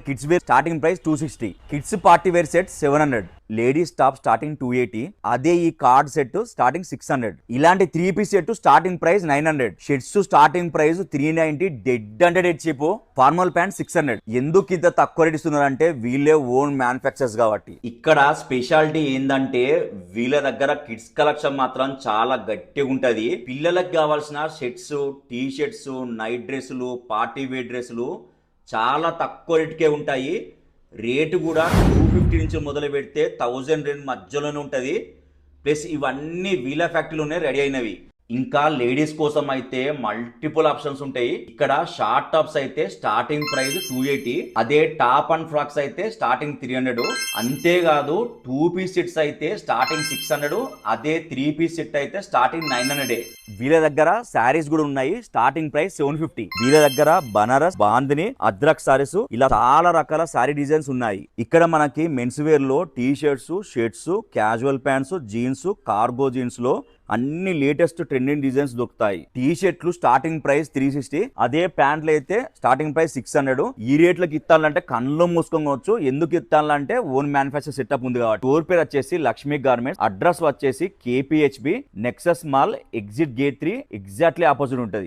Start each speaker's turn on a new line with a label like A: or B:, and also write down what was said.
A: Kids wear starting price 260, kids party wear set 700, ladies top starting 280, అదే ఈ cord set starting 600. ఇలాంటి 3 piece set starting price 900, shirts starting price 390, dead అంటే dead cheap. Formal pant 600. ఎందుకు ఇంత తక్కువ rate ఇస్తున్నారంటే వీళ్ళే ఓన్ మ్యానుఫ్యాక్చర్స్ కాబట్టి. ఇక్కడ స్పెషాలిటీ ఏంటంటే వీళ్ళ దగ్గర కిడ్స్ కలెక్షన్ మాత్రం చాలా గట్టిగా ఉంటది. పిల్లలకు కావాల్సిన షర్ట్స్, టీ షర్ట్స్, నైట్ డ్రెస్సులు, పార్టీ వేర్ డ్రెస్సులు చాలా తక్కువ రేటుకే ఉంటాయి. రేటు కూడా 250 నుంచి మొదలు పెడితే 1000 రేంజ్ మధ్యలోనే ఉంటుంది. ప్లస్ ఇవన్నీ వీళ్ళ ఫ్యాక్టరీలోనే రెడీ అయినవి. ఇంకా లేడీస్ కోసం అయితే మల్టిపుల్ ఆప్షన్స్ ఉంటాయి. ఇక్కడ షార్ట్ టాప్స్ అయితే స్టార్టింగ్ ప్రైస్ 280, అదే టాప్ అండ్ ఫ్రాక్స్ అయితే స్టార్టింగ్ 300. అంతేకాదు 2 పీస్ సెట్స్ అయితే స్టార్టింగ్ 600, అదే 3 పీస్ సెట్ అయితే స్టార్టింగ్ 900. వీళ్ళ దగ్గర శారీస్ కూడా ఉన్నాయి, స్టార్టింగ్ ప్రైస్ 750. వీళ్ళ దగ్గర బనారస్, బాందిని, అద్రక్ సారీస్, ఇలా చాలా రకాల శారీ డిజైన్స్ ఉన్నాయి. ఇక్కడ మనకి మెన్స్ వేర్ లో T shirts, shirts, casual pants, jeans, cargo jeans లో అన్ని లేటెస్ట్ ట్రెండింగ్ డిజైన్స్ దొరుకుతాయి. టీ షర్ట్లు స్టార్టింగ్ ప్రైస్ 360, అదే ప్యాంట్లు అయితే స్టార్టింగ్ ప్రైస్ 600. ఈ రేట్లకు ఇస్తానంటే కళ్ళు మూసుకోవచ్చు. ఎందుకు ఇస్తానంటే ఓన్ మ్యానుఫ్యాక్చర్ సెటప్ ఉంది కాబట్టి. స్టోర్ పేరు వచ్చేసి లక్ష్మీ గార్మెంట్స్, అడ్రస్ వచ్చేసి KPHB Nexus mall, exit gate 3 exactly opposite ఉంటుంది.